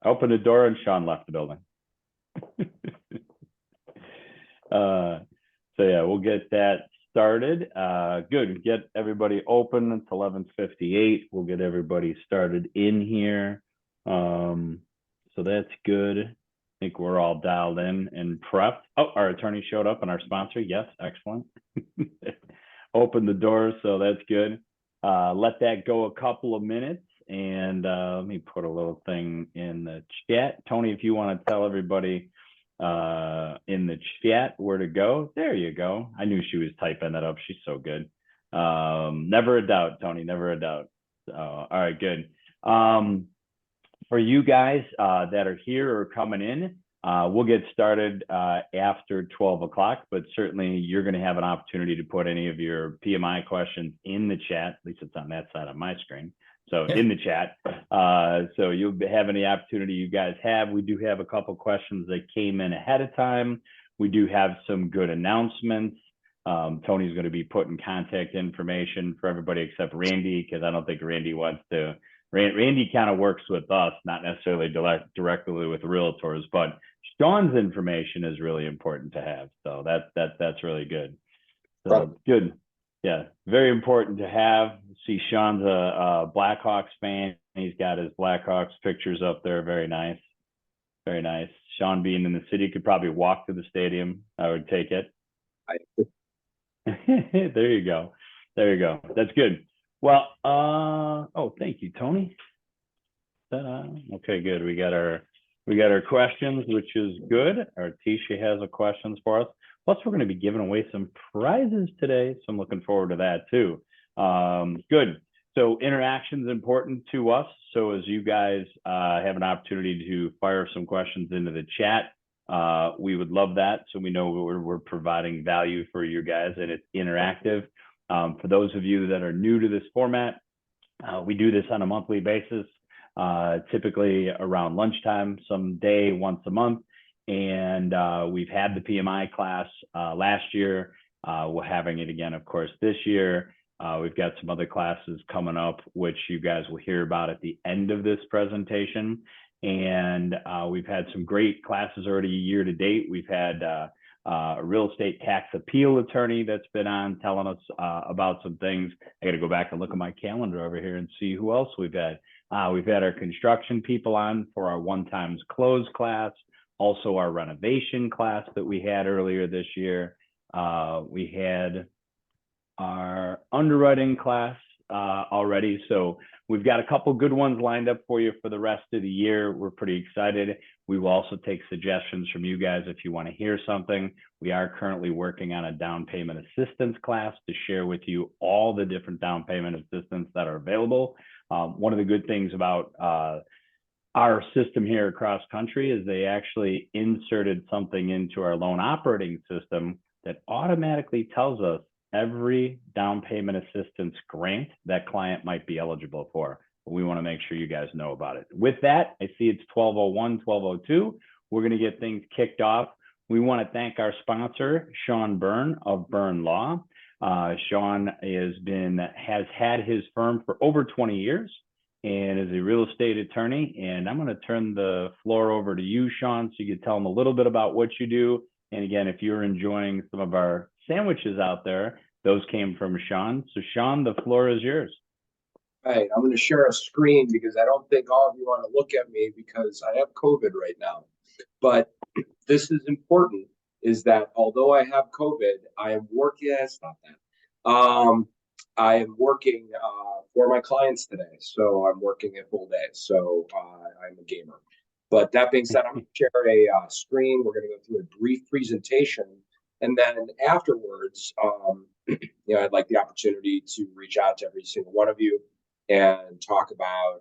I opened the door and Sean left the building. So yeah, we'll get that started. Good. Get everybody open. It's 11:58. We'll get everybody started in here. So that's good. I think we're all dialed in and prepped. Oh, our attorney showed up and our sponsor. Yes, excellent. Open the doors, so that's good. Let that go a couple of minutes, and let me put a little thing in the chat. Tony, if you want to tell everybody in the chat where to go. There you go. I knew she was typing that up. She's so good. Never a doubt, Tony, never a doubt. All right, good. For you guys that are here or coming in, we'll get started after 12 o'clock, but certainly you're going to have an opportunity to put any of your PMI questions in the chat. At least it's on that side of my screen. So in the chat. So you'll have any opportunity you guys have. We do have a couple questions that came in ahead of time. We do have some good announcements. Tony's going to be putting contact information for everybody except Randy, because I don't think Randy wants to. Randy kind of works with us, not necessarily directly with realtors, but Sean's information is really important to have. So that's really good. So right. Good. Yeah, very important to have. See, Sean's a Blackhawks fan. He's got his Blackhawks pictures up there. Very nice. Very nice. Sean being in the city could probably walk to the stadium. I would take it. There you go. There you go. That's good. Well, oh, thank you, Tony. Okay, good. We got our questions, which is good. Artisha has a questions for us. Plus, we're going to be giving away some prizes today, so I'm looking forward to that too. Good. So interaction is important to us. So as you guys have an opportunity to fire some questions into the chat, we would love that. So we know we're providing value for you guys and it's interactive. For those of you that are new to this format, we do this on a monthly basis, typically around lunchtime, some day once a month. And we've had the PMI class last year. We're having it again, of course, this year. We've got some other classes coming up, which you guys will hear about at the end of this presentation. And we've had some great classes already year to date. We've had a real estate tax appeal attorney that's been on telling us about some things. I got to go back and look at my calendar over here and see who else we've had. We've had our construction people on for our one times close class, also our renovation class that we had earlier this year. We had our underwriting class already. So we've got a couple good ones lined up for you for the rest of the year. We're pretty excited. We will also take suggestions from you guys if you want to hear something. We are currently working on a down payment assistance class to share with you all the different down payment assistance that are available. One of the good things about our system here across country is they actually inserted something into our loan operating system that automatically tells us every down payment assistance grant that client might be eligible for. We want to make sure you guys know about it. With that, I see it's 12:01, 12:02. We're going to get things kicked off. We want to thank our sponsor, Sean Byrne of Byrne Law. Sean has had his firm for over 20 years and is a real estate attorney. And I'm going to turn the floor over to you, Sean, so you can tell them a little bit about what you do. And again, if you're enjoying some of our sandwiches out there, those came from Sean. So Sean, the floor is yours. All right, I'm going to share a screen because I don't think all of you want to look at me because I have COVID right now. But this is important, is that although I have COVID, I am working, stop that. I am working for my clients today. So I'm working a full day. So I'm a gamer. But that being said, I'm going to share a screen. We're going to go through a brief presentation. And then afterwards, I'd like the opportunity to reach out to every single one of you and talk about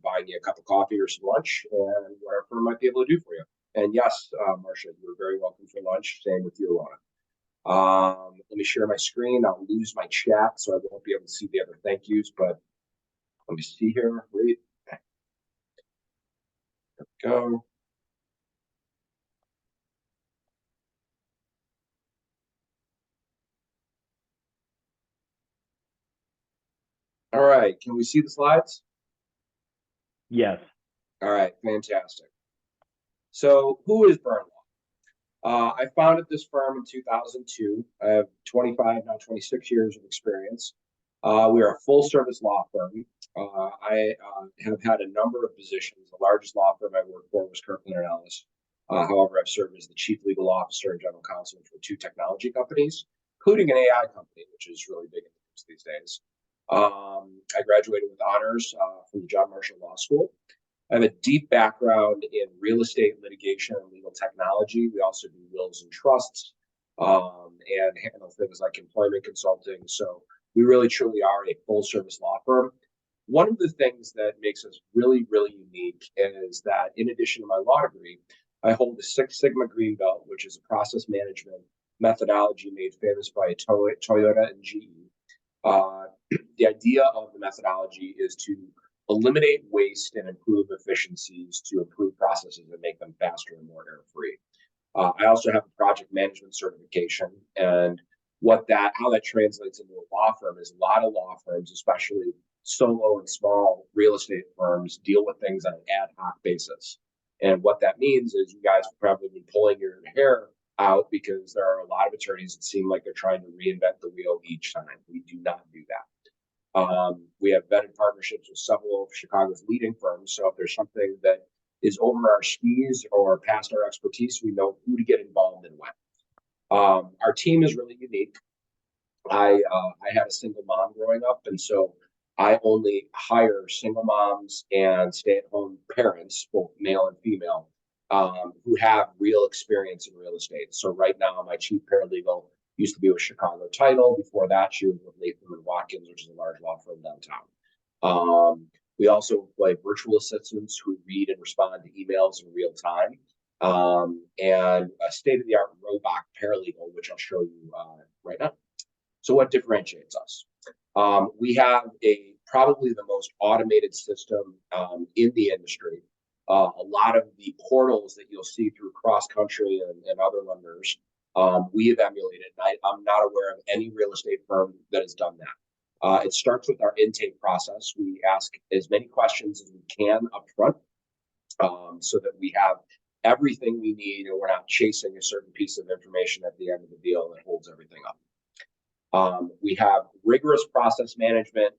buying you a cup of coffee or some lunch and what our firm might be able to do for you. And yes, Marcia, you're very welcome for lunch. Same with you, Alana. Let me share my screen. I'll lose my chat, so I won't be able to see the other thank yous. But let me see here. Wait. There we go. All right. Can we see the slides? Yes. All right, fantastic. So who is Byrne Law? I founded this firm in 2002. I have 25, now 26 years of experience. We are a full service law firm. I have had a number of positions. The largest law firm I worked for was Kirkland & Ellis. However, I've served as the chief legal officer and general counsel for 2 technology companies, including an AI company, which is really big in the news these days. I graduated with honors from the John Marshall Law School. I have a deep background in real estate litigation and legal technology. We also do wills and trusts and handle things like employment consulting. So we really truly are a full service law firm. One of the things that makes us really, really unique is that in addition to my law degree, I hold a 6 Sigma Green Belt, which is a process management methodology made famous by Toyota and GE. The idea of the methodology is to eliminate waste and improve efficiencies to improve processes and make them faster and more error-free. I also have a project management certification, and how that translates into a law firm is a lot of law firms, especially solo and small real estate firms, deal with things on an ad hoc basis. And what that means is you guys have probably been pulling your hair out because there are a lot of attorneys that seem like they're trying to reinvent the wheel each time. We do not do that. We have vetted partnerships with several of Chicago's leading firms. So if there's something that is over our skis or past our expertise, we know who to get involved in when. Our team is really unique. I had a single mom growing up, and so I only hire single moms and stay-at-home parents, both male and female, who have real experience in real estate. So right now, my chief paralegal used to be with Chicago Title. Before that, she was with Latham and Watkins, which is a large law firm downtown. We also employ virtual assistants who read and respond to emails in real time, and a state-of-the-art robot paralegal, which I'll show you right now. So what differentiates us? We have probably the most automated system in the industry. A lot of the portals that you'll see through Cross Country and other lenders, we have emulated. I'm not aware of any real estate firm that has done that. It starts with our intake process. We ask as many questions as we can up front so that we have everything we need and we're not chasing a certain piece of information at the end of the deal that holds everything up. We have rigorous process management.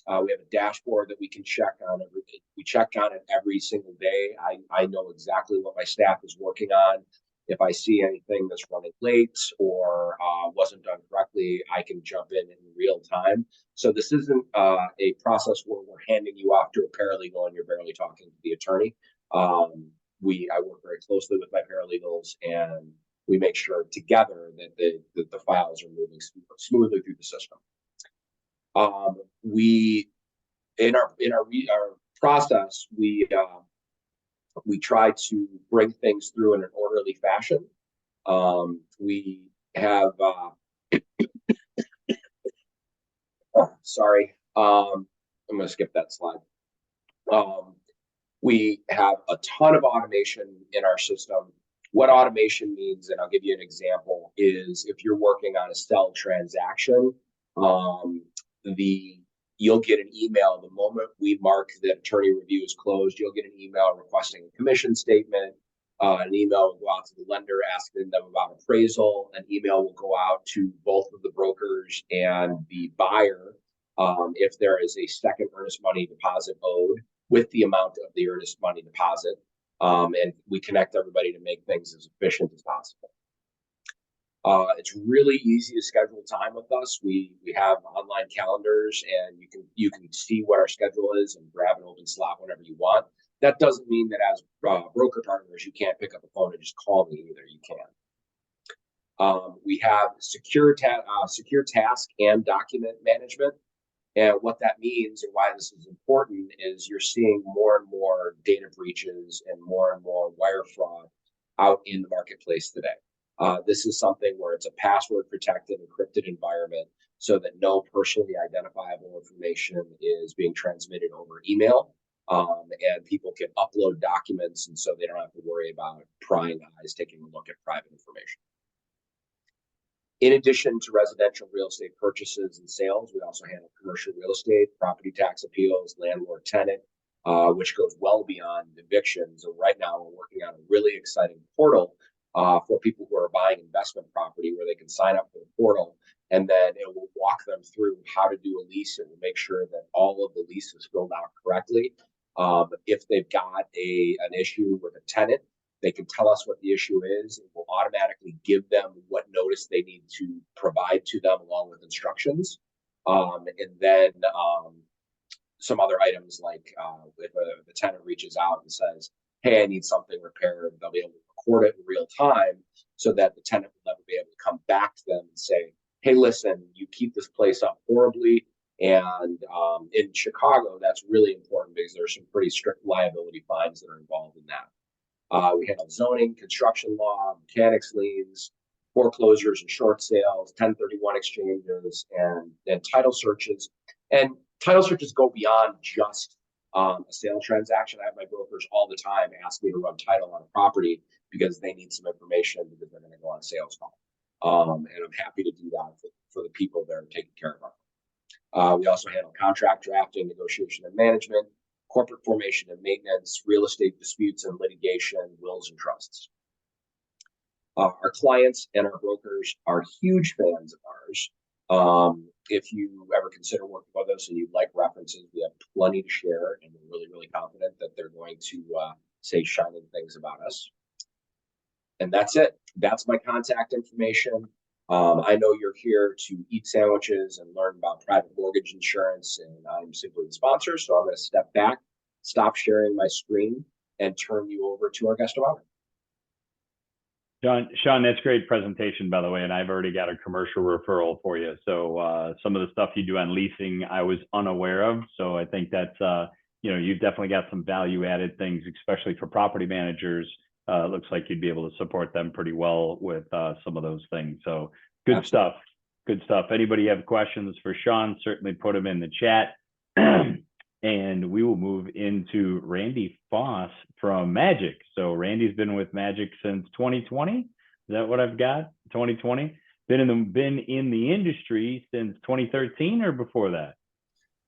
We have a dashboard that we can check on. We check on it every single day. I know exactly what my staff is working on. If I see anything that's running late or wasn't done correctly, I can jump in real time. So this isn't a process where we're handing you off to a paralegal and you're barely talking to the attorney. I work very closely with my paralegals, and we make sure together that the files are moving smoothly through the system. In our process, we try to bring things through in an orderly fashion. We have sorry, I'm going to skip that slide. We have a ton of automation in our system. What automation means, and I'll give you an example, is if you're working on a sell transaction, you'll get an email the moment we mark that attorney review is closed. You'll get an email requesting a commission statement. An email will go out to the lender asking them about appraisal. An email will go out to both of the brokers and the buyer if there is a second earnest money deposit owed with the amount of the earnest money deposit. And we connect everybody to make things as efficient as possible. It's really easy to schedule time with us. We have online calendars, and you can see what our schedule is and grab an open slot whenever you want. That doesn't mean that as broker partners you can't pick up the phone and just call me either. You can. We have secure task and document management. And what that means and why this is important is you're seeing more and more data breaches and more wire fraud out in the marketplace today. This is something where it's a password protected, encrypted environment so that no personally identifiable information is being transmitted over email. And people can upload documents, and so they don't have to worry about prying eyes taking a look at private information. In addition to residential real estate purchases and sales, we also handle commercial real estate, property tax appeals, landlord tenant, which goes well beyond evictions. And right now we're working on a really exciting portal for people who are buying investment property, where they can sign up for the portal, and then it will walk them through how to do a lease. It will make sure that all of the lease is filled out correctly. If they've got an issue with a tenant, they can tell us what the issue is. It will automatically give them what notice they need to provide to them, along with instructions. And then some other items, like if the tenant reaches out and says, hey, I need something repaired, they'll be able to record it in real time, so that the tenant will never be able to come back to them and say, hey, listen, you keep this place up horribly. And in Chicago, that's really important, because there's some pretty strict liability fines that are involved in that. We handle zoning, construction law, mechanics liens, foreclosures and short sales, 1031 exchanges, and title searches. And title searches go beyond just a sale transaction. I have my brokers all the time ask me to run title on a property because they need some information, because they're going to go on a sales call. And I'm happy to do that for the people that are taking care of our. We also handle contract drafting, negotiation and management, corporate formation and maintenance, real estate disputes and litigation, wills and trusts. Our clients and our brokers are huge fans of ours. If you ever consider working with us and you'd like references, we have plenty to share, and we're really, really confident that they're going to say shining things about us. And that's it. That's my contact information. I know you're here to eat sandwiches and learn about private mortgage insurance, and I'm simply the sponsor, so I'm going to step back, stop sharing my screen, and turn you over to our guest of honor. Sean, that's great presentation, by the way, and I've already got a commercial referral for you. So some of the stuff you do on leasing, I was unaware of. So I think that's, you've definitely got some value added things, especially for property managers. It looks like you'd be able to support them pretty well with some of those things. So good stuff. Good stuff. Anybody have questions for Sean, certainly put them in the chat. And we will move into Randy Foss from Magic. So Randy's been with Magic since 2020. Is that what I've got? 2020. Been in the industry since 2013 or before that?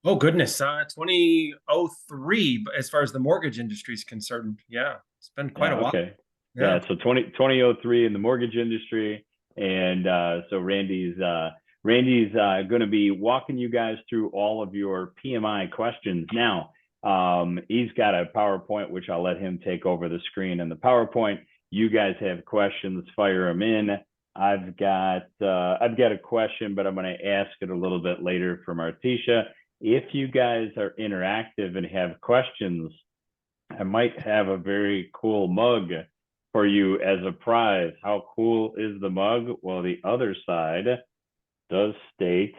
Oh goodness, 2003. As far as the mortgage industry is concerned, yeah, it's been quite a while. Okay. Yeah. So 2003 in the mortgage industry, and so Randy's going to be walking you guys through all of your PMI questions. Now, he's got a PowerPoint, which I'll let him take over the screen. And the PowerPoint, you guys have questions, fire them in. I've got a question, but I'm going to ask it a little bit later from Artisha. If you guys are interactive and have questions, I might have a very cool mug for you as a prize. How cool is the mug? Well, the other side does state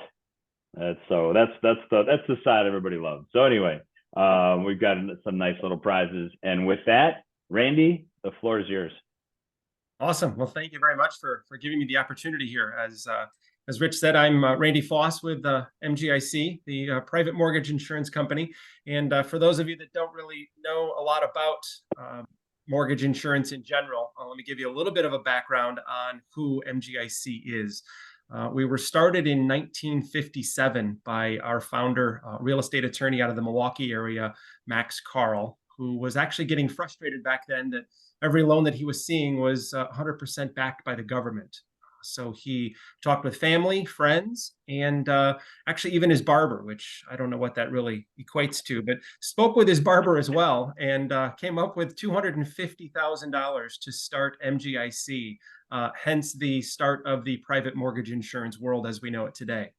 that. So that's the side everybody loves. So anyway, we've got some nice little prizes. And with that, Randy, the floor is yours. Awesome. Well, thank you very much for giving me the opportunity here. As Rich said, I'm Randy Foss with MGIC, the private mortgage insurance company. And for those of you that don't really know a lot about mortgage insurance in general, let me give you a little bit of a background on who MGIC is. We were started in 1957 by our founder, real estate attorney out of the Milwaukee area, Max Carl, who was actually getting frustrated back then that every loan that he was seeing was 100% backed by the government. So he talked with family, friends, and actually even his barber, which I don't know what that really equates to, but spoke with his barber as well, and came up with $250,000 to start MGIC, hence the start of the private mortgage insurance world as we know it today.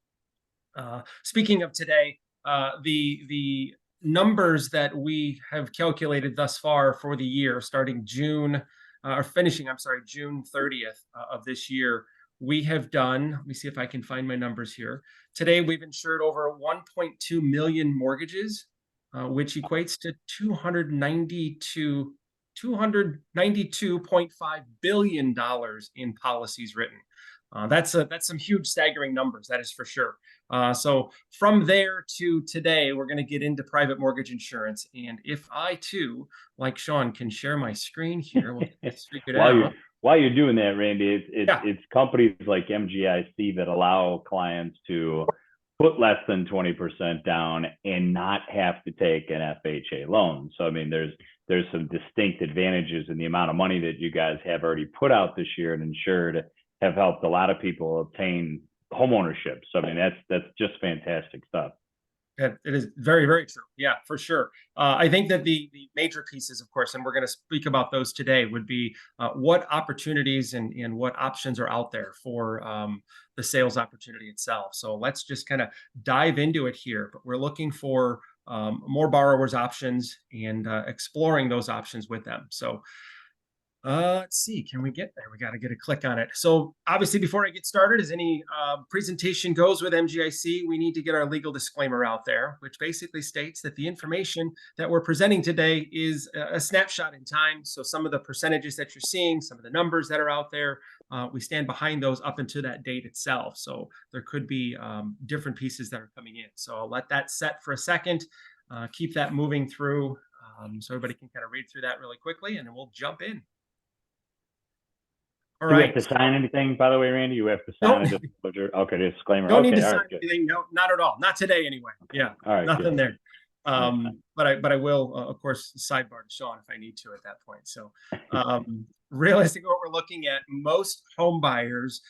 Speaking of today, the numbers that we have calculated thus far for the year, starting June 30th of this year, we have done, let me see if I can find my numbers here. Today, we've insured over 1.2 million mortgages, which equates to $292.5 billion in policies written. That's some huge staggering numbers, that is for sure. So from there to today, we're going to get into private mortgage insurance. And if I too, like Sean, can share my screen here, we'll figure it out. While you're doing that, Randy, it's companies like MGIC that allow clients to put less than 20% down and not have to take an FHA loan. So, I mean, there's some distinct advantages in the amount of money that you guys have already put out this year and insured have helped a lot of people obtain homeownership. So, I mean, that's just fantastic stuff. It is very, very true. Yeah, for sure. I think that the major pieces, of course, and we're going to speak about those today, would be what opportunities and what options are out there for the sales opportunity itself. So let's just kind of dive into it here. But we're looking for more borrowers' options and exploring those options with them. So let's see, can we get there? We got to get a click on it. So obviously, before I get started, as any presentation goes with MGIC, we need to get our legal disclaimer out there, which basically states that the information that we're presenting today is a snapshot in time. So some of the percentages that you're seeing, some of the numbers that are out there, we stand behind those up until that date itself. So there could be different pieces that are coming in. So I'll let that set for a second, keep that moving through so everybody can kind of read through that really quickly, and then we'll jump in. All Do we right. have to sign anything, by the way, Randy? You have to sign a disclosure? Okay, disclaimer. Don't need Okay, to all sign right, good. anything. No, not at all. Not today, anyway. Yeah, All right, nothing good. there. But I will, of course, sidebar to Sean if I need to at that point. So, realistically, what we're looking at, most home buyers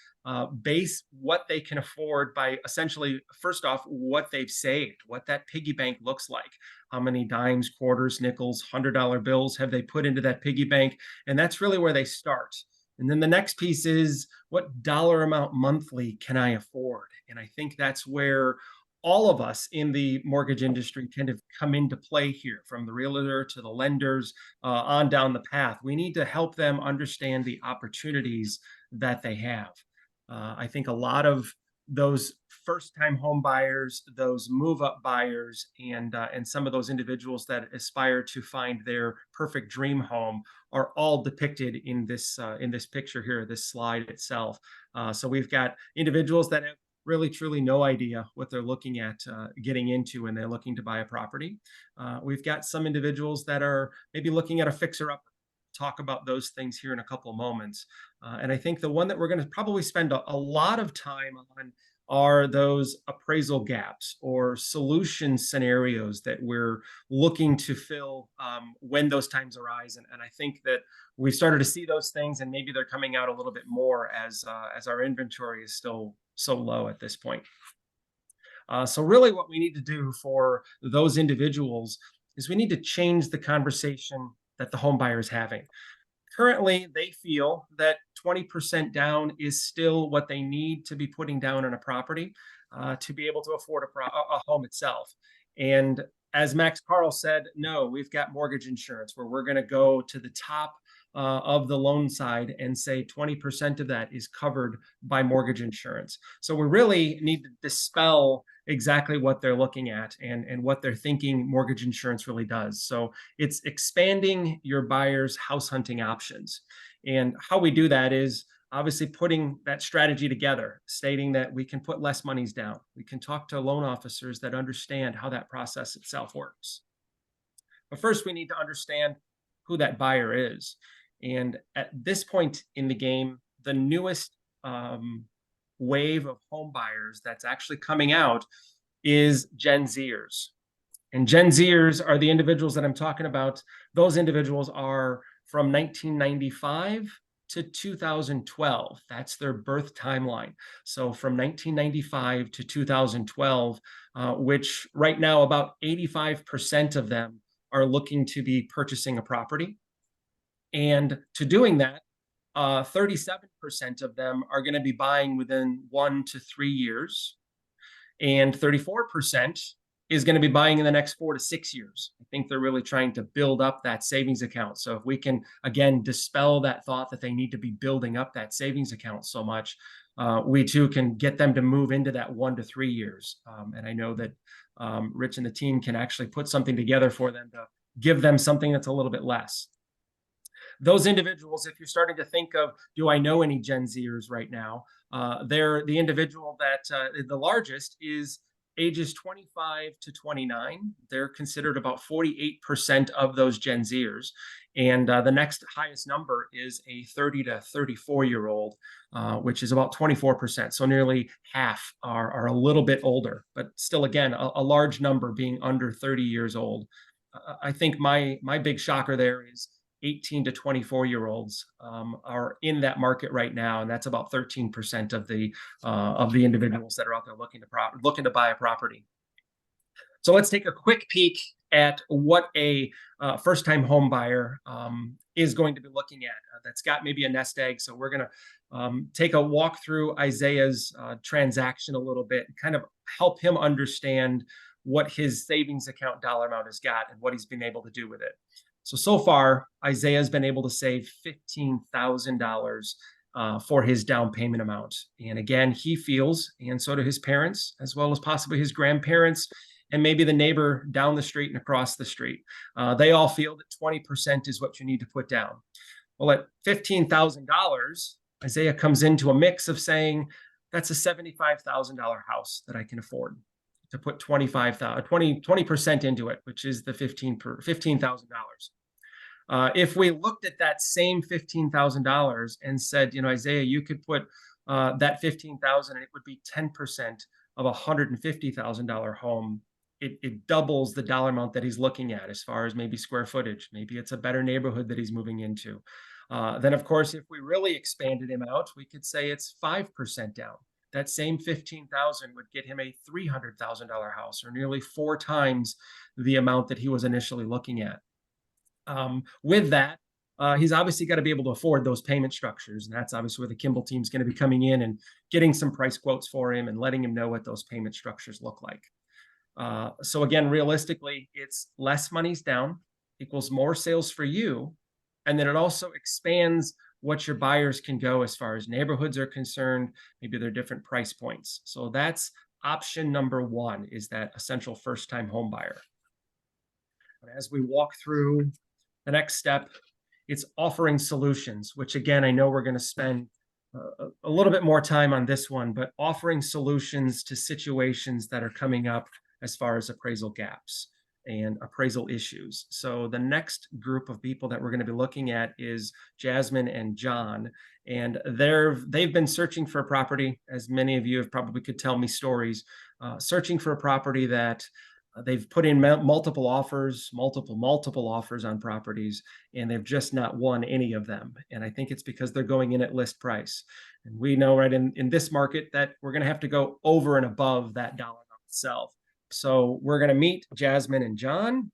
base what they can afford by essentially, first off, what they've saved, what that piggy bank looks like. How many dimes, quarters, nickels, $100 bills have they put into that piggy bank? And that's really where they start. And then the next piece is, what dollar amount monthly can I afford? And I think that's where all of us in the mortgage industry kind of come into play here, from the realtor to the lenders on down the path. We need to help them understand the opportunities that they have. I think a lot of those first-time home buyers, those move-up buyers, and some of those individuals that aspire to find their perfect dream home are all depicted in this picture here, this slide itself. So we've got individuals that have really, truly no idea what they're looking at getting into when they're looking to buy a property. We've got some individuals that are maybe looking at a fixer-upper. Talk about those things here in a couple of moments. And I think the one that we're going to probably spend a lot of time on are those appraisal gaps or solution scenarios that we're looking to fill when those times arise. And I think that we've started to see those things, and maybe they're coming out a little bit more as our inventory is still so low at this point. So really what we need to do for those individuals is we need to change the conversation that the home buyer is having. Currently, they feel that 20% down is still what they need to be putting down on a property to be able to afford a home itself. And as Max Carl said, no, we've got mortgage insurance where we're going to go to the top of the loan side and say 20% of that is covered by mortgage insurance. So we really need to dispel exactly what they're looking at and what they're thinking mortgage insurance really does. So it's expanding your buyer's house hunting options. And how we do that is obviously putting that strategy together, stating that we can put less monies down. We can talk to loan officers that understand how that process itself works. But first, we need to understand who that buyer is. And at this point in the game, the newest wave of home buyers that's actually coming out is Gen Zers. And Gen Zers are the individuals that I'm talking about. Those individuals are from 1995 to 2012. That's their birth timeline. So from 1995 to 2012, which right now about 85% of them are looking to be purchasing a property. And to doing that, 37% of them are going to be buying within 1 to 3 years. And 34% is going to be buying in the next 4 to 6 years. I think they're really trying to build up that savings account. So if we can, again, dispel that thought that they need to be building up that savings account so much, we too can get them to move into that 1 to 3 years. And I know that Rich and the team can actually put something together for them to give them something that's a little bit less. Those individuals, if you're starting to think of, do I know any Gen Zers right now? They're the individual that the largest is ages 25 to 29, they're considered about 48% of those Gen Zers. And the next highest number is a 30 to 34-year-old, which is about 24%. So nearly half are a little bit older, but still, again, a large number being under 30 years old. I think my big shocker there is 18 to 24-year-olds are in that market right now, and that's about 13% of the individuals that are out there looking to buy a property. So let's take a quick peek at what a first-time home buyer is going to be looking at that's got maybe a nest egg. So we're going to take a walk through Isaiah's transaction a little bit and kind of help him understand what his savings account dollar amount has got and what he's been able to do with it. So far, Isaiah has been able to save $15,000 for his down payment amount. And again, he feels, and so do his parents, as well as possibly his grandparents, and maybe the neighbor down the street and across the street. They all feel that 20% is what you need to put down. Well, at $15,000, Isaiah comes into a mix of saying, that's a $75,000 house that I can afford to put 20% into it, which is the $15,000. If we looked at that same $15,000 and said, Isaiah, you could put that $15,000 and it would be 10% of a $150,000 home, it doubles the dollar amount that he's looking at as far as maybe square footage. Maybe it's a better neighborhood that he's moving into. Then, of course, if we really expanded him out, we could say it's 5% down. That same $15,000 would get him a $300,000 house, or nearly 4 times the amount that he was initially looking at. With that, he's obviously got to be able to afford those payment structures, and that's obviously where the Kimball team's going to be coming in and getting some price quotes for him and letting him know what those payment structures look like. So again, realistically, it's less money's down equals more sales for you, and then it also expands what your buyers can go as far as neighborhoods are concerned, maybe they're different price points. So that's option number 1, is that essential first-time home buyer. As we walk through the next step, it's offering solutions, which again, I know we're going to spend a little bit more time on this one, but offering solutions to situations that are coming up as far as appraisal gaps and appraisal issues. So the next group of people that we're going to be looking at is Jasmine and John, and they've been searching for a property, as many of you have probably could tell me stories, searching for a property that they've put in multiple offers on properties, and they've just not won any of them. And I think it's because they're going in at list price. And we know right in this market that we're going to have to go over and above that dollar amount itself. So we're going to meet Jasmine and John.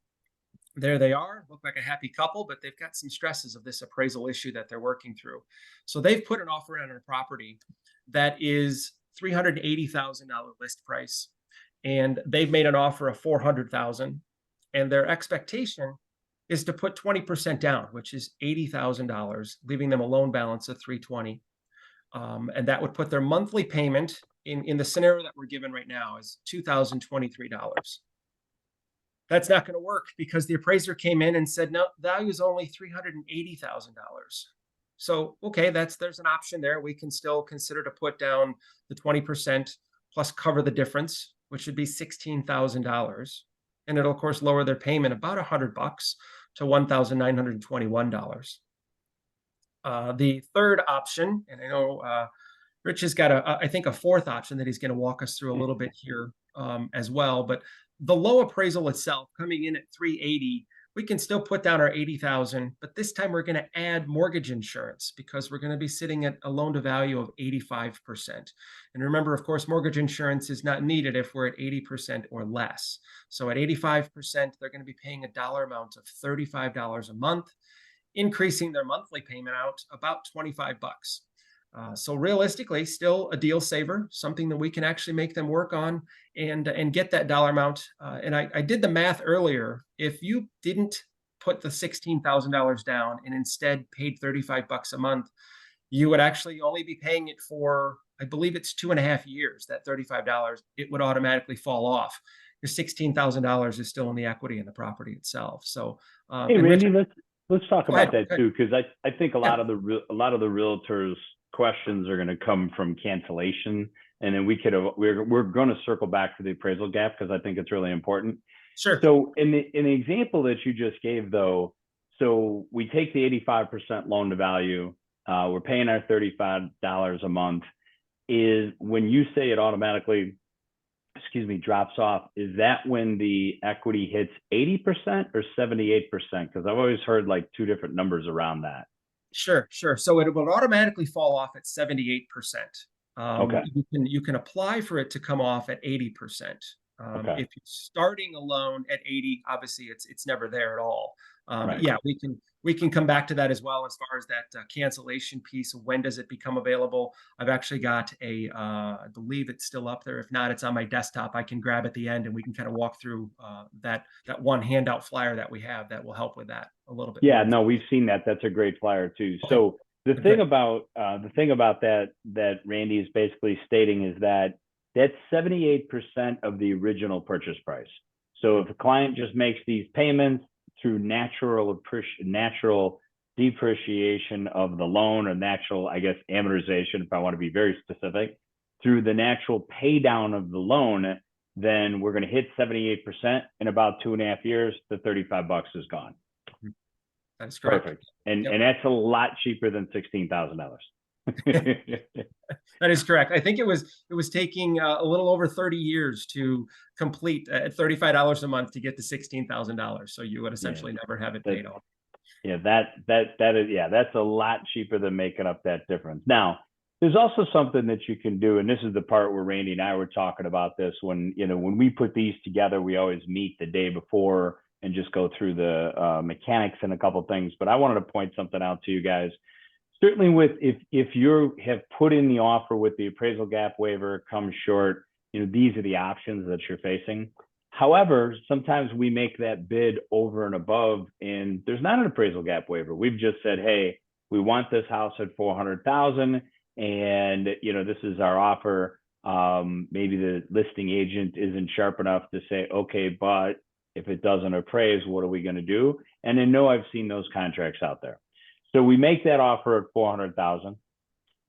There they are, look like a happy couple, but they've got some stresses of this appraisal issue that they're working through. So they've put an offer on a property that is $380,000 list price, and they've made an offer of $400,000, and their expectation is to put 20% down, which is $80,000, leaving them a loan balance of $320,000. And that would put their monthly payment in the scenario that we're given right now is $2,023. That's not going to work because the appraiser came in and said, no, value is only $380,000. So, okay, there's an option there. We can still consider to put down the 20% plus cover the difference, which would be $16,000. And it'll, of course, lower their payment about $100 to $1,921. The third option, and I know Rich has got I think a fourth option that he's going to walk us through a little bit here as well. But the low appraisal itself coming in at $380,000, we can still put down our $80,000, but this time we're going to add mortgage insurance because we're going to be sitting at a loan to value of 85%. And remember, of course, mortgage insurance is not needed if we're at 80% or less. So at 85%, they're going to be paying a dollar amount of $35 a month, increasing their monthly payment out about $25. So realistically, still a deal saver, something that we can actually make them work on and get that dollar amount. And I did the math earlier. If you didn't put the $16,000 down and instead paid $35 a month, you would actually only be paying it for, I believe it's 2.5 years, that $35, it would automatically fall off. Your $16,000 is still in the equity in the property itself. So, hey, Randy, let's talk about ahead, that too, because I think a lot of the realtors questions are going to come from cancellation and then we're going to circle back to the appraisal gap because I think it's really important. Sure. So in the example that you just gave, though, so we take the 85% loan to value, we're paying our $35 a month. Is when you say it automatically, drops off, is that when the equity hits 80% or 78%? Because I've always heard like two different numbers around that. Sure. So it will automatically fall off at 78%. Okay. You can apply for it to come off at 80%. Okay. If you're starting a loan at 80, obviously it's never there at all. Right. Yeah, we can come back to that as well as far as that cancellation piece. When does it become available? I've actually got I believe it's still up there. If not, it's on my desktop. I can grab at the end and we can kind of walk through that one handout flyer that we have that will help with that a little bit. Yeah, more. no, we've seen that. That's a great flyer too. Okay. So the Good. thing about that Randy is basically stating is that that's 78% of the original purchase price. So if a client just makes these payments through natural depreciation of the loan, or natural, I guess, amortization, if I want to be very specific, through the natural pay down of the loan, then we're going to hit 78%. In about 2.5 years, the $35 is gone. That's correct. Perfect. And that's a lot cheaper than $16,000. That is correct. I think it was taking a little over 30 years to complete at $35 a month to get to $16,000. So you would essentially never have it paid off. Yeah, that's a lot cheaper than making up that difference. Now, there's also something that you can do, and this is the part where Randy and I were talking about this. When we put these together, we always meet the day before and just go through the mechanics and a couple of things. But I wanted to point something out to you guys. Certainly, if you have put in the offer with the appraisal gap waiver, comes short, these are the options that you're facing. However, sometimes we make that bid over and above, and there's not an appraisal gap waiver. We've just said, hey, we want this house at $400,000, and this is our offer. Maybe the listing agent isn't sharp enough to say, okay, but if it doesn't appraise, what are we going to do? And I know I've seen those contracts out there. So we make that offer at $400,000.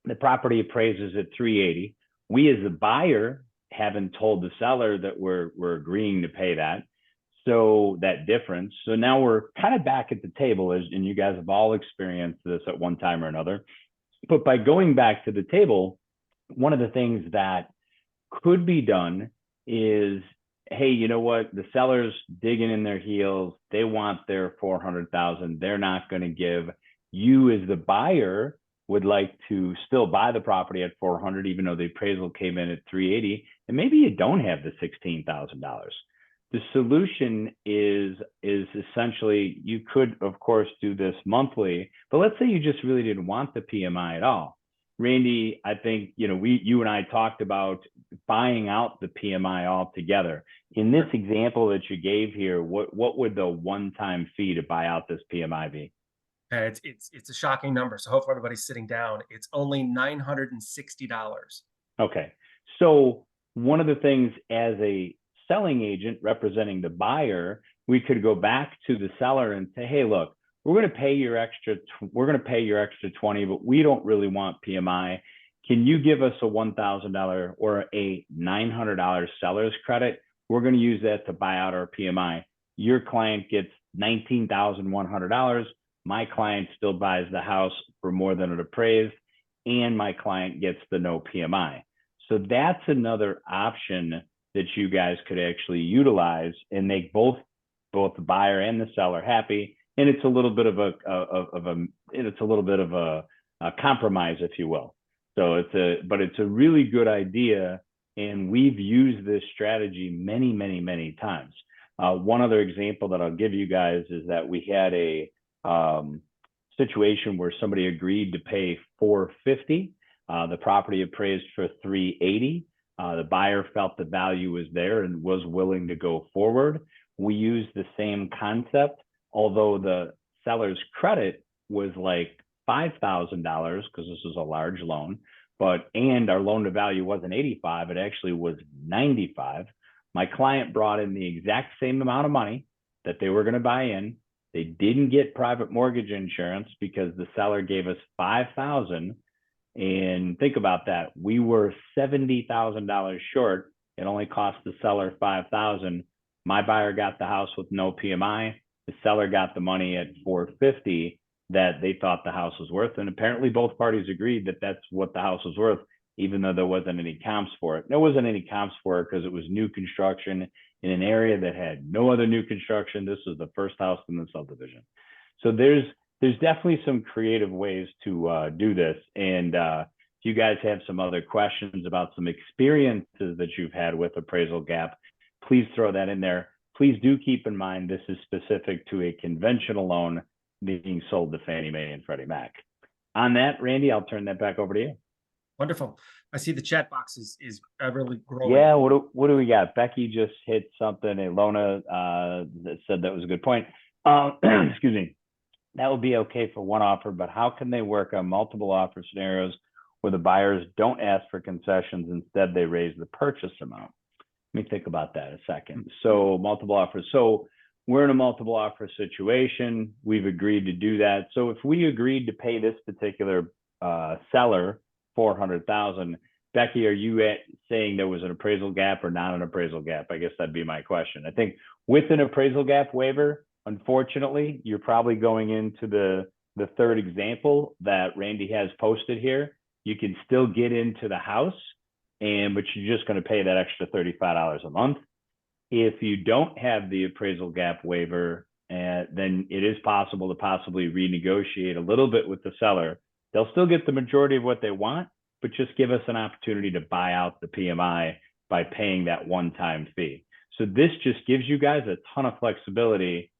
The property appraises at $380,000. We, as the buyer, haven't told the seller that we're agreeing to pay that. So that difference. So now we're kind of back at the table, and you guys have all experienced this at one time or another. But by going back to the table, one of the things that could be done is, hey, you know what? The seller's digging in their heels. They want their $400,000. They're not going to give. You, as the buyer, would like to still buy the property at $400,000, even though the appraisal came in at $380,000, and maybe you don't have the $16,000. The solution is essentially, you could, of course, do this monthly, but let's say you just really didn't want the PMI at all. Randy, I think, you and I talked about buying out the PMI altogether. In this example that you gave here, what would the one-time fee to buy out this PMI be? It's a shocking number. So hopefully everybody's sitting down. It's only $960. Okay. So one of the things, as a selling agent representing the buyer, we could go back to the seller and say, hey, look, we're going to pay your extra 20, but we don't really want PMI. Can you give us a $1,000 or a $900 seller's credit? We're going to use that to buy out our PMI. Your client gets $19,100. My client still buys the house for more than it appraised, and my client gets the no PMI. So that's another option that you guys could actually utilize and make both the buyer and the seller happy. And it's a little bit of a compromise, if you will. So it's a really good idea, and we've used this strategy many, many, many times. One other example that I'll give you guys is that we had a situation where somebody agreed to pay $450,000. The property appraised for $380,000. The buyer felt the value was there and was willing to go forward. We used the same concept, although the seller's credit was like $5,000 because this was a large loan, and our loan to value wasn't 85, it actually was 95. My client brought in the exact same amount of money that they were going to buy in. They didn't get private mortgage insurance because the seller gave us $5,000, And think about that. We were $70,000 short. It only cost the seller $5,000. My buyer got the house with no PMI. The seller got the money at $450 that they thought the house was worth. And apparently both parties agreed that that's what the house was worth, even though there wasn't any comps for it. There wasn't any comps for it because it was new construction in an area that had no other new construction. This was the first house in the subdivision. So there's definitely some creative ways to do this. And if you guys have some other questions about some experiences that you've had with appraisal gap, please throw that in there. Please do keep in mind this is specific to a conventional loan being sold to Fannie Mae and Freddie Mac. On that, Randy, I'll turn that back over to you. Wonderful. I see the chat box is really growing. Yeah, what do we got? Becky just hit something. Ilona that said that was a good point. Excuse me. That would be okay for one offer, but how can they work on multiple offer scenarios where the buyers don't ask for concessions, instead they raise the purchase amount? Let me think about that a second. So multiple offers. So we're in a multiple offer situation. We've agreed to do that. So if we agreed to pay this particular seller $400,000, Becky, are you saying there was an appraisal gap or not an appraisal gap? I guess that'd be my question. I think with an appraisal gap waiver, unfortunately, you're probably going into the third example that Randy has posted here. You can still get into the house, but you're just going to pay that extra $35 a month. If you don't have the appraisal gap waiver, then it is possible to possibly renegotiate a little bit with the seller. They'll still get the majority of what they want, but just give us an opportunity to buy out the PMI by paying that one-time fee. So this just gives you guys a ton of flexibility,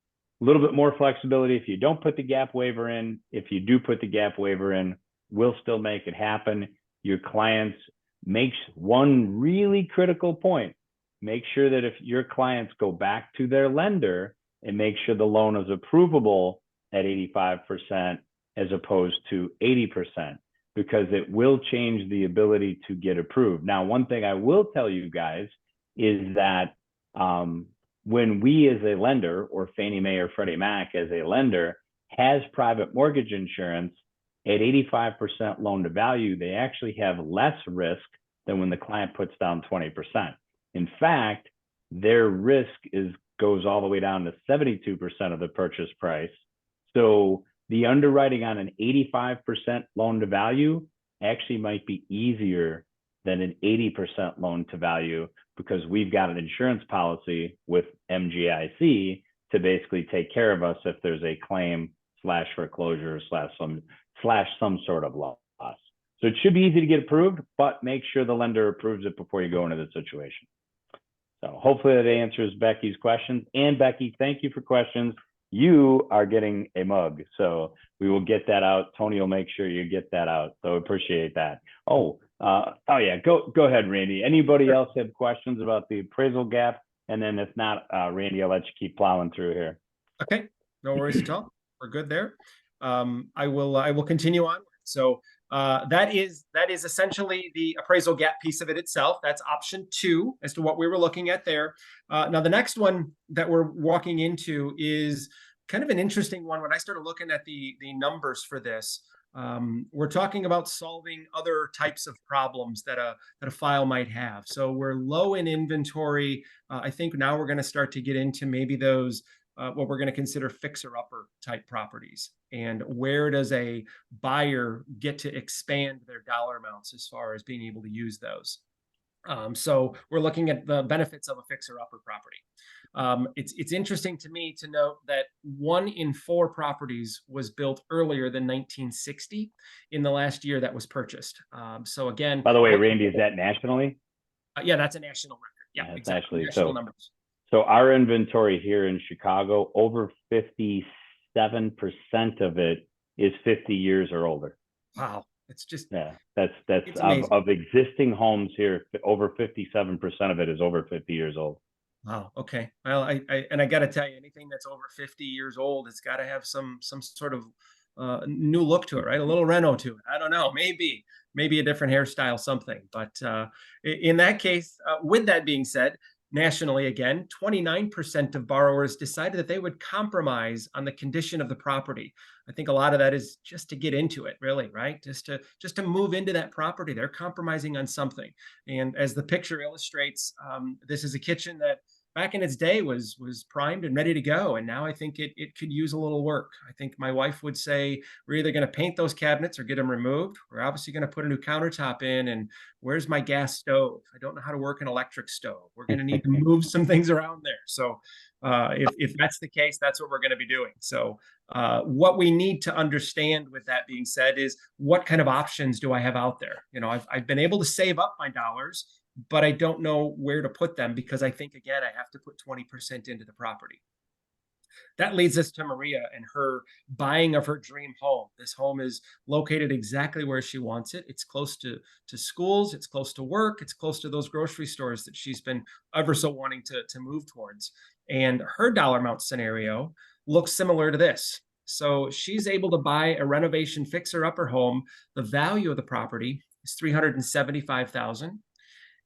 a little bit more flexibility if you don't put the gap waiver in. If you do put the gap waiver in, we'll still make it happen. Your clients makes one really critical point. Make sure that if your clients go back to their lender and make sure the loan is approvable at 85% as opposed to 80%, because it will change the ability to get approved. Now, one thing I will tell you guys is that when we as a lender, or Fannie Mae or Freddie Mac as a lender, has private mortgage insurance at 85% loan to value, they actually have less risk than when the client puts down 20%. In fact, their risk goes all the way down to 72% of the purchase price. So the underwriting on an 85% loan to value actually might be easier than an 80% loan to value, because we've got an insurance policy with MGIC to basically take care of us if there's a claim / foreclosure / some sort of loss. So it should be easy to get approved, but make sure the lender approves it before you go into the situation. So hopefully that answers Becky's questions. And Becky, thank you for questions. You are getting a mug, so we will get that out. Tony will make sure you get that out. So appreciate that. Oh yeah, go ahead, Randy. Anybody else have questions about the appraisal gap? And then if not, Randy, I'll let you keep plowing through here. Okay, no worries at all. We're good there. I will continue on. So that is essentially the appraisal gap piece of it itself. That's option 2 as to what we were looking at there. Now, the next one that we're walking into is kind of an interesting one. When I started looking at the numbers for this, we're talking about solving other types of problems that a file might have. So we're low in inventory. I think now we're going to start to get into maybe those what we're going to consider fixer-upper type properties. And where does a buyer get to expand their dollar amounts as far as being able to use those? So we're looking at the benefits of a fixer-upper property. It's interesting to me to note that 1 in 4 properties was built earlier than 1960 in the last year that was purchased. So again, by the way, Randy, is that nationally? Yeah, that's a national record. Yeah, exactly. National numbers. So our inventory here in Chicago, over 57% of it is 50 years or older. Wow. It's just, yeah, that's of existing homes here, over 57% of it is over 50 years old. Wow. Okay. Well, I got to tell you, anything that's over 50 years old, it's got to have some sort of new look to it, right? A little reno to it. I don't know. Maybe a different hairstyle, something. But in that case, with that being said, nationally, again, 29% of borrowers decided that they would compromise on the condition of the property. I think a lot of that is just to get into it, really, right? Just to move into that property. They're compromising on something. And as the picture illustrates, this is a kitchen that back in its day was primed and ready to go. And now I think it could use a little work. I think my wife would say, we're either going to paint those cabinets or get them removed. We're obviously going to put a new countertop in. And where's my gas stove? I don't know how to work an electric stove. We're going to need to move some things around there. So if that's the case, that's what we're going to be doing. So what we need to understand with that being said is, what kind of options do I have out there? You know, I've been able to save up my dollars, but I don't know where to put them, because I think, again, I have to put 20% into the property. That leads us to Maria and her buying of her dream home. This home is located exactly where she wants it. It's close to schools, it's close to work, it's close to those grocery stores that she's been ever so wanting to move towards. And her dollar amount scenario looks similar to this. So she's able to buy a renovation fixer-upper home. The value of the property is $375,000.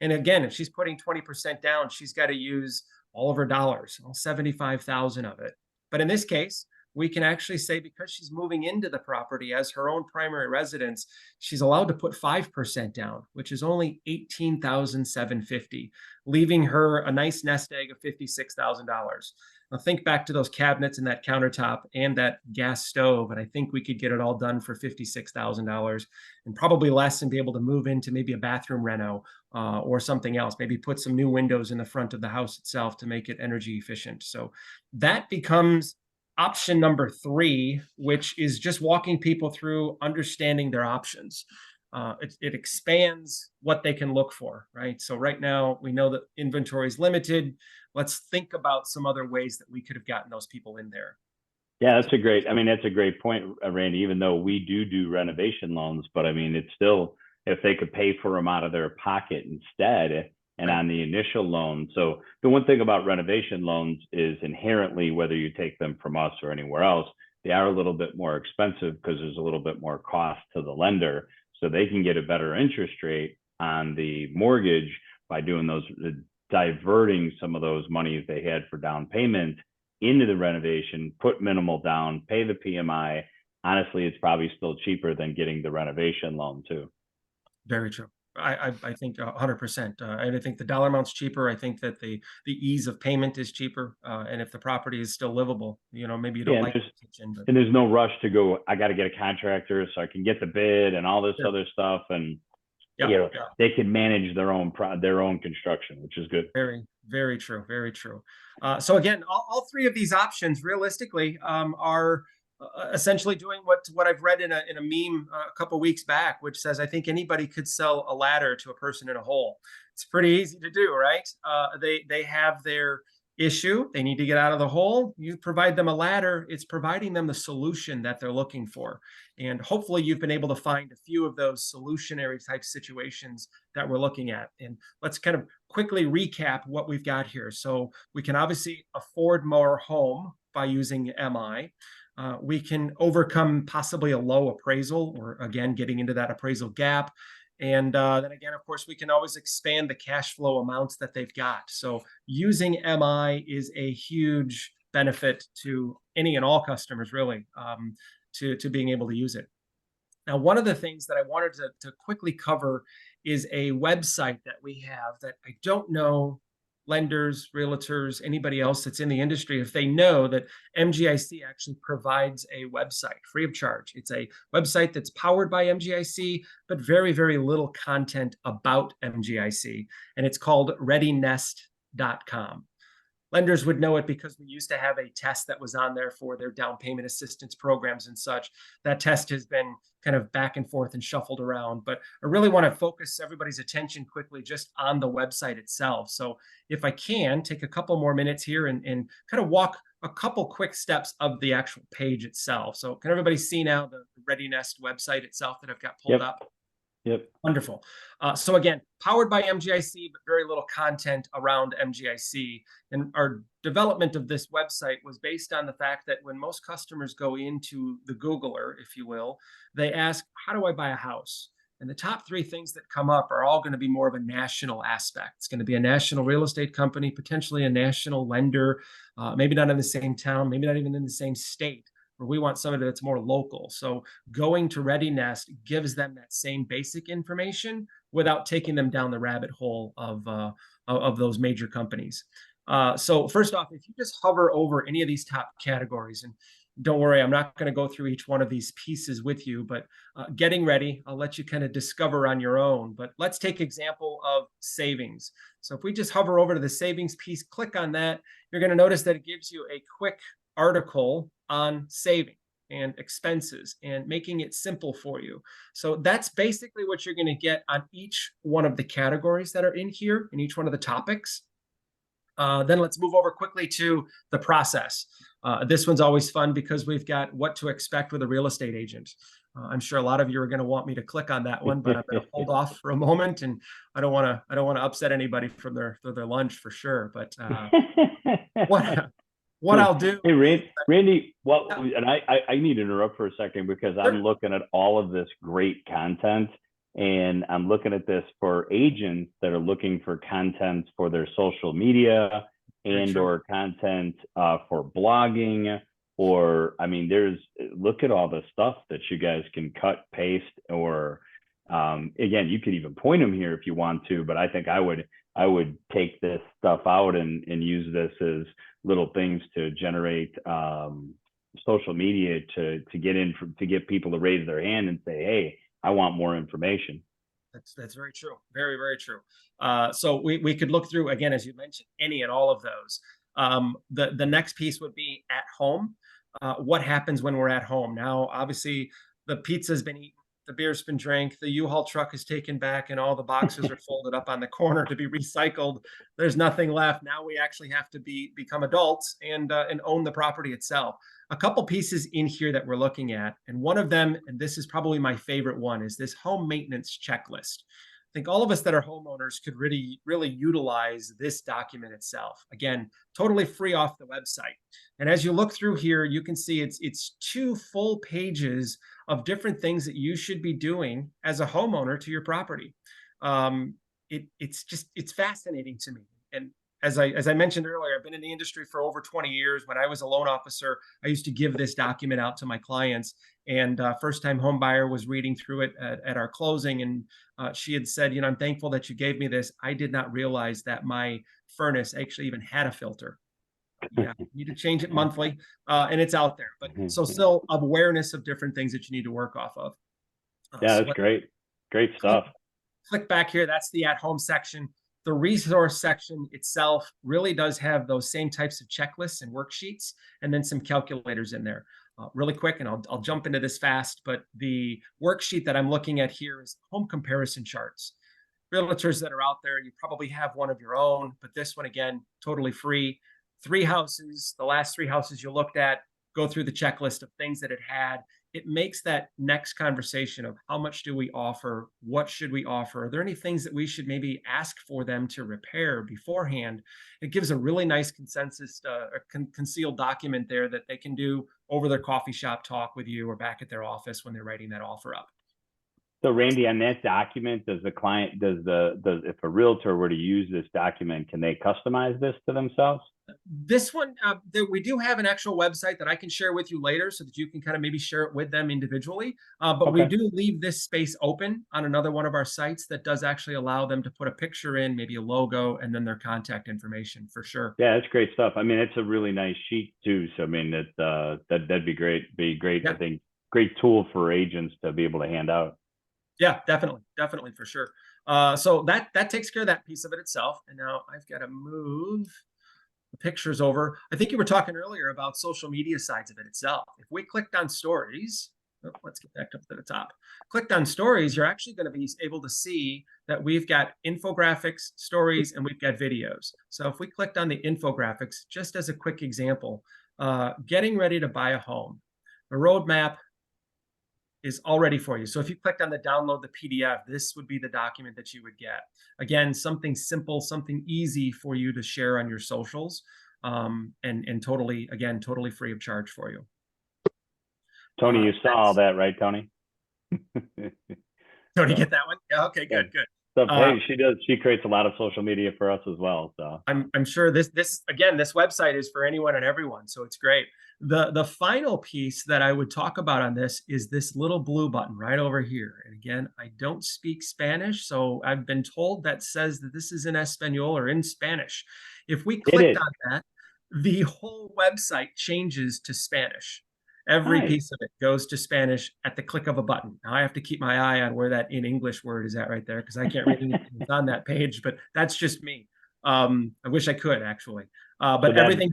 And again, if she's putting 20% down, she's got to use all of her dollars, all 75,000 of it. But in this case, we can actually say, because she's moving into the property as her own primary residence, she's allowed to put 5% down, which is only $18,750, leaving her a nice nest egg of $56,000. Now think back to those cabinets and that countertop and that gas stove, and I think we could get it all done for $56,000 and probably less, and be able to move into maybe a bathroom reno or something else. Maybe put some new windows in the front of the house itself to make it energy efficient. So that becomes option number 3, which is just walking people through understanding their options. It expands what they can look for, right? So right now we know that inventory is limited. Let's think about some other ways that we could have gotten those people in there. Yeah, that's a great point, Randy, even though we do renovation loans, but I mean, it's still, if they could pay for them out of their pocket instead, and on the initial loan. So the one thing about renovation loans is, inherently, whether you take them from us or anywhere else, they are a little bit more expensive because there's a little bit more cost to the lender. So they can get a better interest rate on the mortgage by doing those, diverting some of those monies they had for down payment into the renovation, put minimal down, pay the PMI. Honestly, it's probably still cheaper than getting the renovation loan too. Very true. I think 100%. And I think the dollar amount's cheaper. I think that the ease of payment is cheaper. And if the property is still livable, you know, maybe you don't like the kitchen. But... And there's no rush to go, I got to get a contractor so I can get the bid and all this other stuff. And they can manage their own construction, which is good. Very, very true. Very true. So again, all 3 of these options realistically are essentially doing what I've read in a meme a couple weeks back, which says, I think anybody could sell a ladder to a person in a hole. It's pretty easy to do, right? They have their issue. They need to get out of the hole. You provide them a ladder. It's providing them the solution that they're looking for. And hopefully you've been able to find a few of those solutionary type situations that we're looking at. And let's kind of quickly recap what we've got here. So we can obviously afford more home by using MI. We can overcome possibly a low appraisal, or again, getting into that appraisal gap. And then again, of course, we can always expand the cash flow amounts that they've got. So using MI is a huge benefit to any and all customers, really, to being able to use it. Now, one of the things that I wanted to quickly cover is a website that we have that I don't know lenders, realtors, anybody else that's in the industry, if they know that MGIC actually provides a website free of charge. It's a website that's powered by MGIC, but very, very little content about MGIC. And it's called readynest.com. Lenders would know it because we used to have a test that was on there for their down payment assistance programs and such. That test has been kind of back and forth and shuffled around, but I really want to focus everybody's attention quickly just on the website itself. So if I can take a couple more minutes here and kind of walk a couple quick steps of the actual page itself. So can everybody see now the Ready Nest website itself that I've got pulled up? Yep. Wonderful. So again, powered by MGIC, but very little content around MGIC. And our development of this website was based on the fact that when most customers go into the Googler, if you will, they ask, how do I buy a house? And the top three things that come up are all going to be more of a national aspect. It's going to be a national real estate company, potentially a national lender, maybe not in the same town, maybe not even in the same state, where we want somebody that's more local. So going to Ready Nest gives them that same basic information without taking them down the rabbit hole of those major companies. So first off, if you just hover over any of these top categories, and don't worry, I'm not going to go through each one of these pieces with you, but getting ready, I'll let you kind of discover on your own. But let's take example of savings. So if we just hover over to the savings piece, click on that, you're going to notice that it gives you a quick article on saving and expenses and making it simple for you. So that's basically what you're going to get on each one of the categories that are in here, in each one of the topics. Then let's move over quickly to the process. This one's always fun because we've got what to expect with a real estate agent. I'm sure a lot of you are going to want me to click on that one, but I'm going to hold off for a moment, and I don't want to upset anybody from their lunch for sure. But what I'll do. Hey, Randy, and I need to interrupt for a second because I'm looking at all of this great content, and I'm looking at this for agents that are looking for content for their social media and or content for blogging, or I mean, look at all the stuff that you guys can cut, paste, or again, you could even point them here if you want to, but I think I would take this stuff out and use this as little things to generate social media to get people to raise their hand and say, hey, I want more information. That's very true. Very, very true. So we could look through, again, as you mentioned, any and all of those. The next piece would be at home. What happens when we're at home? Now, obviously, the pizza's been eaten, the beer's been drank, the U-Haul truck is taken back, and all the boxes are folded up on the corner to be recycled. There's nothing left. Now we actually have to become adults and own the property itself. A couple pieces in here that we're looking at, and one of them, and this is probably my favorite one, is this home maintenance checklist. I think all of us that are homeowners could really, really utilize this document itself. Again, totally free off the website. And as you look through here, you can see it's 2 full pages of different things that you should be doing as a homeowner to your property. It's fascinating to me. And as I mentioned earlier, I've been in the industry for over 20 years. When I was a loan officer, I used to give this document out to my clients. And first-time home buyer was reading through it at our closing, and she had said, I'm thankful that you gave me this. I did not realize that my furnace actually even had a filter. Yeah, you need to change it monthly, and it's out there. But so still awareness of different things that you need to work off of. Yeah, that's great. Great stuff. Click back here. That's the at-home section. The resource section itself really does have those same types of checklists and worksheets, and then some calculators in there. Really quick, and I'll jump into this fast, but the worksheet that I'm looking at here is home comparison charts. Realtors that are out there, you probably have one of your own, but this one, again, totally free. 3 houses, the last 3 houses you looked at, go through the checklist of things that it had. It makes that next conversation of how much do we offer? What should we offer? Are there any things that we should maybe ask for them to repair beforehand? It gives a really nice consensus, concealed document there that they can do over their coffee shop talk with you or back at their office when they're writing that offer up. So Randy, on that document, if a realtor were to use this document, can they customize this to themselves? This one, we do have an actual website that I can share with you later so that you can kind of maybe share it with them individually. But we do leave this space open on another one of our sites that does actually allow them to put a picture in, maybe a logo, and then their contact information for sure. Yeah, that's great stuff. I mean, it's a really nice sheet too. So I mean, that'd be great. Yeah. I think great tool for agents to be able to hand out. Yeah, definitely for sure. So that takes care of that piece of it itself. And now I've got to move the pictures over. I think you were talking earlier about social media sides of it itself. If we clicked on stories, let's get back up to the top. Clicked on stories, you're actually going to be able to see that we've got infographics, stories, and we've got videos. So if we clicked on the infographics, just as a quick example, getting ready to buy a home, the roadmap is all ready for you. So if you clicked on the download the PDF, this would be the document that you would get. Again, something simple, something easy for you to share on your socials, and totally free of charge for you. Tony, you saw all that, right, Tony? Tony, So, get that one? Yeah. Okay. yeah. Good. Good. So Uh, hey, she creates a lot of social media for us as well. So I'm sure this again, this website is for anyone and everyone, so it's great. The final piece that I would talk about on this is this little blue button right over here. And again, I don't speak Spanish, so I've been told that says that this is in Espanol or in Spanish. If we it clicked is. on that, the whole website changes to Spanish. Every Nice. piece of it goes to Spanish at the click of a button. Now I have to keep my eye on where that in English word is at right there because I can't read anything that's on that page, but that's just me. I wish I could actually, So but everything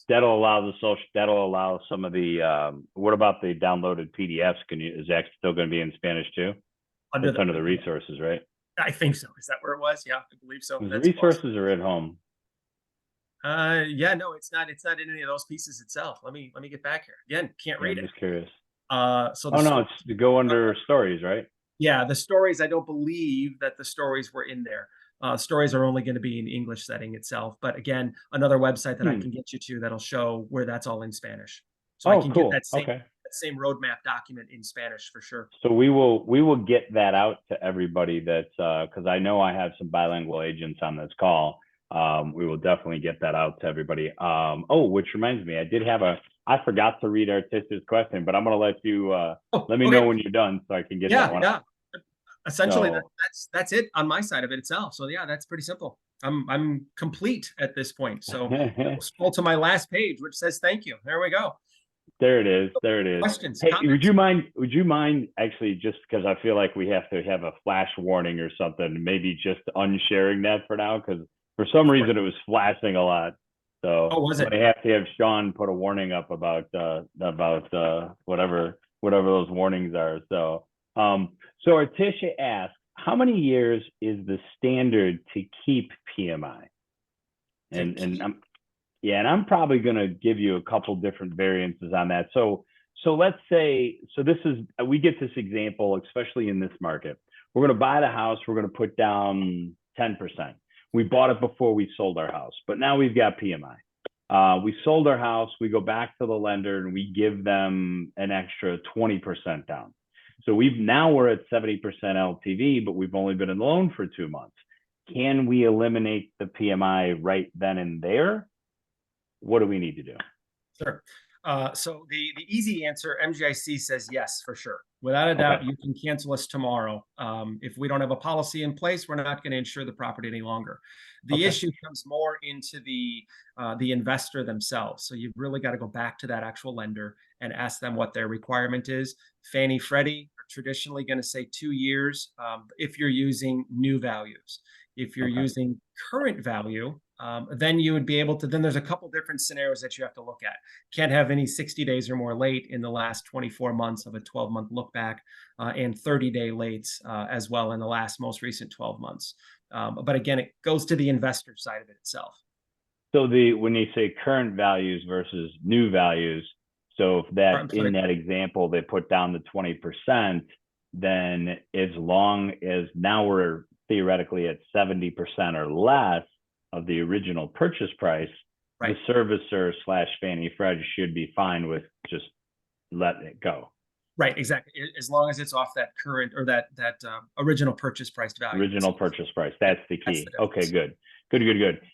that'll allow that'll allow some of the what about the downloaded PDFs? Is that still going to be in Spanish too? under It's under the resources, right? I think so. Is that where it was? Yeah, I believe so. The That's resources awesome. are at home. Yeah, no, it's not. It's not in any of those pieces itself. Let me get back here again. Can't Yeah, read I'm it. just curious. So Oh no, it's to go under stories, right? yeah, the stories. I don't believe that the stories were in there. Stories are only going to be in English setting itself. But again, another website that I can get you to that'll show where that's all in Spanish. So I Oh, can get cool. Okay. that same roadmap document in Spanish for sure. So we will get that out to everybody that's because I know I have some bilingual agents on this call. We will definitely get that out to everybody. Oh, which reminds me, I forgot to read Articia's question, but I'm gonna let you let me know when you're done so I can get that one. Yeah. Essentially, So, that's it on my side of it itself. So yeah, that's pretty simple. I'm complete at this point. So scroll to my last page, which says thank you. There we go. there it is. There it is. Questions, Hey, comments? would you mind actually, just because I feel like we have to have a flash warning or something, maybe just unsharing that for now? Because for some reason it was flashing a lot. So Oh, was I it? may have to have Sean put a warning up about whatever those warnings are. So so Articia asked, how many years is the standard to keep PMI? And I'm probably going to give you a couple different variances on that. So let's say, we get this example, especially in this market. We're going to buy the house. We're going to put down 10%. We bought it before we sold our house, but now we've got PMI. We sold our house. We go back to the lender and we give them an extra 20% down. So we're at 70% LTV, but we've only been in the loan for 2 months. Can we eliminate the PMI right then and there? What do we need to do? Sure. So the easy answer, MGIC says yes, for sure. Without a doubt, you can cancel us tomorrow. If we don't have a policy in place, we're not going to insure the property any longer. The issue comes more into the investor themselves. So you've really got to go back to that actual lender and ask them what their requirement is. Fannie, Freddie are traditionally going to say 2 years if you're using new values. If you're using current value, then you would be able to, then there's a couple different scenarios that you have to look at. Can't have any 60 days or more late in the last 24 months of a 12-month look back and 30-day lates as well in the most recent 12 months. But again, it goes to the investor side of it itself. So when you say current values versus new values, so if that in that example, they put down the 20%, then as long as now we're theoretically at 70% or less of the original purchase price, the servicer / Fannie Fred should be fine with just letting it go. Right, exactly. As long as it's off that current or that original purchase price value. Original purchase price. That's the key. Okay, good.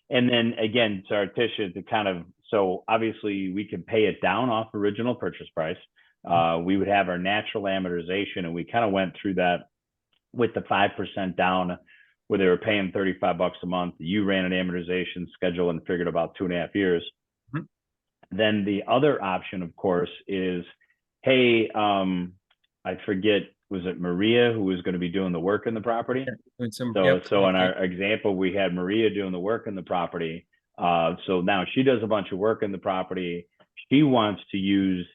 And then again, so Articia, to kind of, so obviously we can pay it down off original purchase price. We would have our natural amortization, and we kind of went through that with the 5% down, where they were paying $35 a month. You ran an amortization schedule and figured about 2.5 years. Then the other option, of course, is, hey, I forget, was it Maria who was going to be doing the work in the property? So in our example, we had Maria doing the work in the property. So now she does a bunch of work in the property. She wants to use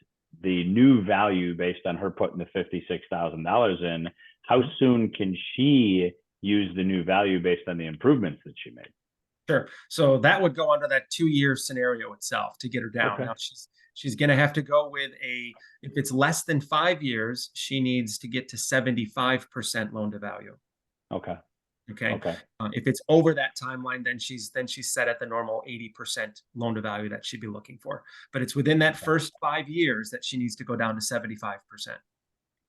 the new value based on her putting the $56,000 in. How soon can she use the new value based on the improvements that she made? Sure. So that would go under that 2-year scenario itself to get her down. Now she's going to have to go with if it's less than 5 years, she needs to get to 75% loan to value. Okay. If it's over that timeline, then she's set at the normal 80% loan to value that she'd be looking for. But it's within that first 5 years that she needs to go down to 75%.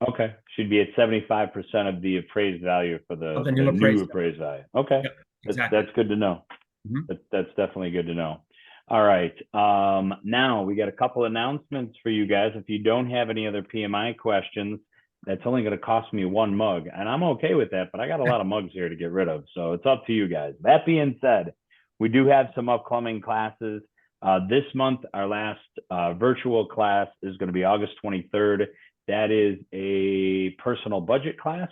Okay, should be at 75% of the appraised value for Of the the new new appraised appraised value. Okay, Yep, exactly. that's good to know. Mhm. That's definitely good to know. All right, now we got a couple announcements for you guys. If you don't have any other PMI questions, that's only going to cost me one mug, and I'm okay with that. But I got a lot of mugs here to get rid of, so it's up to you guys. That being said, we do have some upcoming classes. This month, our last virtual class is going to be August 23rd. That is a personal budget class.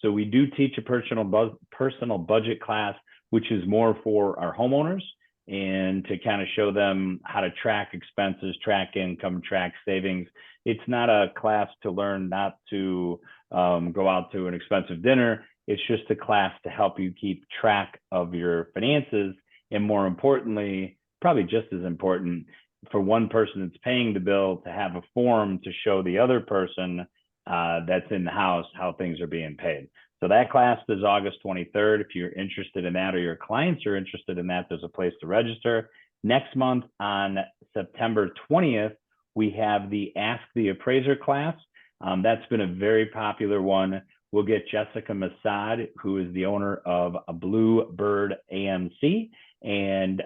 So we do teach a personal budget class, which is more for our homeowners and to kind of show them how to track expenses, track income, track savings. It's not a class to learn not to go out to an expensive dinner. It's just a class to help you keep track of your finances. And more importantly, probably just as important, for one person that's paying the bill to have a form to show the other person that's in the house how things are being paid. So that class is August 23rd. If you're interested in that or your clients are interested in that, there's a place to register. Next month on September 20th, we have the Ask the Appraiser class. That's been a very popular one. We'll get Jessica Masad, who is the owner of a Bluebird AMC, and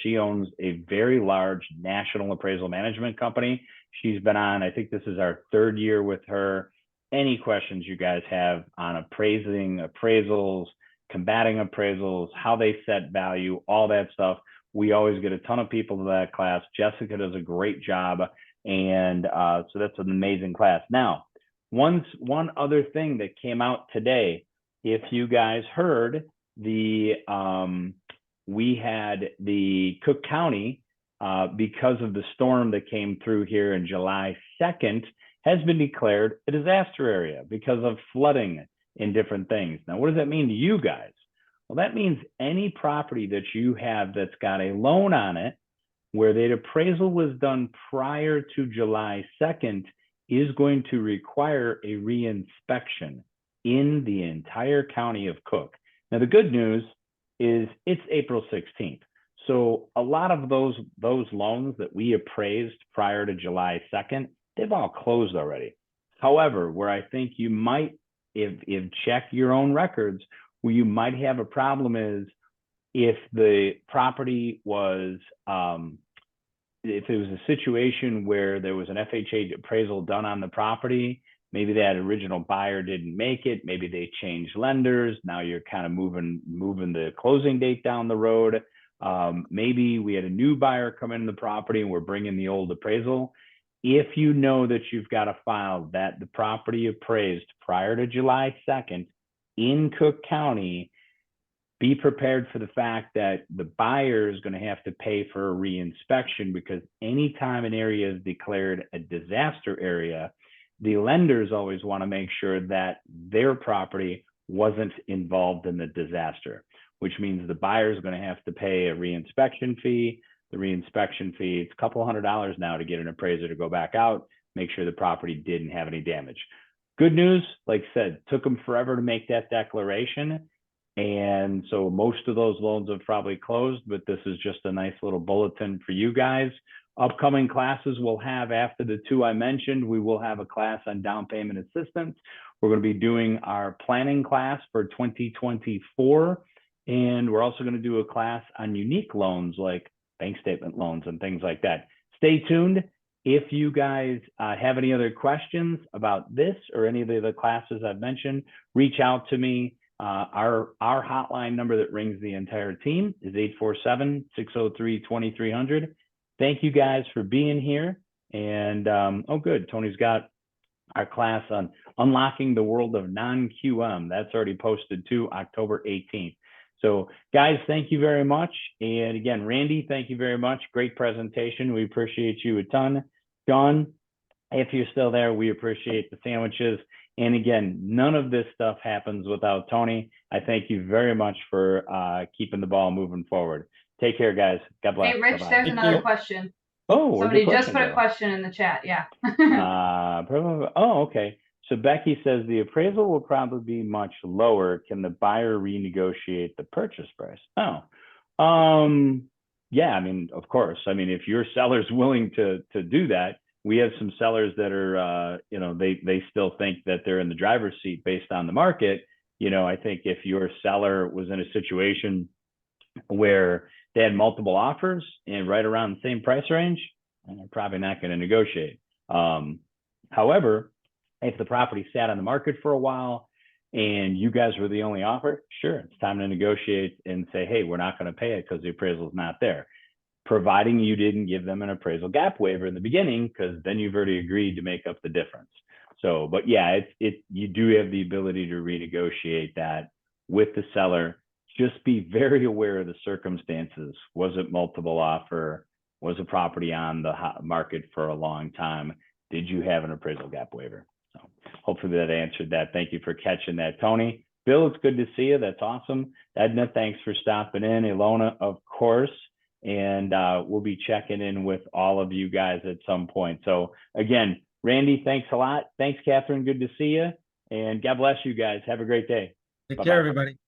she owns a very large national appraisal management company. She's been on, I think this is our third year with her. Any questions you guys have on appraising, appraisals, combating appraisals, how they set value, all that stuff, we always get a ton of people to that class. Jessica does a great job, and so that's an amazing class. Now, one other thing that came out today, if you guys heard, we had the Cook County, because of the storm that came through here in July 2nd, has been declared a disaster area because of flooding and different things. Now, what does that mean to you guys? Well, that means any property that you have that's got a loan on it, where the appraisal was done prior to July 2nd, is going to require a reinspection in the entire county of Cook. Now, the good news is it's April 16th. So a lot of those loans that we appraised prior to July 2nd, they've all closed already. However, where I think you might, if check your own records, where you might have a problem is if the property was, if it was a situation where there was an FHA appraisal done on the property, maybe that original buyer didn't make it, maybe they changed lenders, now you're kind of moving the closing date down the road. Maybe we had a new buyer come in the property and we're bringing the old appraisal. If you know that you've got a file that the property appraised prior to July 2nd in Cook County, be prepared for the fact that the buyer is going to have to pay for a reinspection, because anytime an area is declared a disaster area, the lenders always want to make sure that their property wasn't involved in the disaster, which means the buyer is going to have to pay a reinspection fee. The reinspection fee, it's a couple $100s now to get an appraiser to go back out, make sure the property didn't have any damage. Good news, like I said, took them forever to make that declaration. And so most of those loans have probably closed, but this is just a nice little bulletin for you guys. Upcoming classes we'll have after the two I mentioned, we will have a class on down payment assistance. We're going to be doing our planning class for 2024. And we're also going to do a class on unique loans like bank statement loans and things like that. Stay tuned. If you guys have any other questions about this or any of the other classes I've mentioned, reach out to me. Our hotline number that rings the entire team is 847-603-2300. Thank you guys for being here. And oh, good. Tony's got our class on unlocking the world of non-QM. That's already posted to October 18th. So guys, thank you very much. And again, Randy, thank you very much. Great presentation. We appreciate you a ton. John, if you're still there, we appreciate the sandwiches. And again, none of this stuff happens without Tony. I thank you very much for keeping the ball moving forward. Take care, guys. God bless. Hey, Rich, Bye-bye. there's Thank another you. question. Oh, Somebody just put a question in the chat. Yeah. Oh, okay. So Becky says the appraisal will probably be much lower. Can the buyer renegotiate the purchase price? Oh, yeah. I mean, of course. I mean, if your seller's willing to do that, we have some sellers that are, you know, they still think that they're in the driver's seat based on the market. You know, I think if your seller was in a situation where they had multiple offers and right around the same price range, and they're probably not going to negotiate. However, if the property sat on the market for a while and you guys were the only offer, sure, it's time to negotiate and say, hey, we're not going to pay it because the appraisal is not there. Providing you didn't give them an appraisal gap waiver in the beginning, because then you've already agreed to make up the difference. So, but yeah, you do have the ability to renegotiate that with the seller. Just be very aware of the circumstances. Was it multiple offer? Was a property on the market for a long time? Did you have an appraisal gap waiver? So hopefully that answered that. Thank you for catching that, Tony. Bill, it's good to see you. That's awesome. Edna, thanks for stopping in. Ilona, of course. And we'll be checking in with all of you guys at some point. So again, Randy, thanks a lot. Thanks, Catherine. Good to see you. And God bless you guys. Have a great day. Take care, everybody.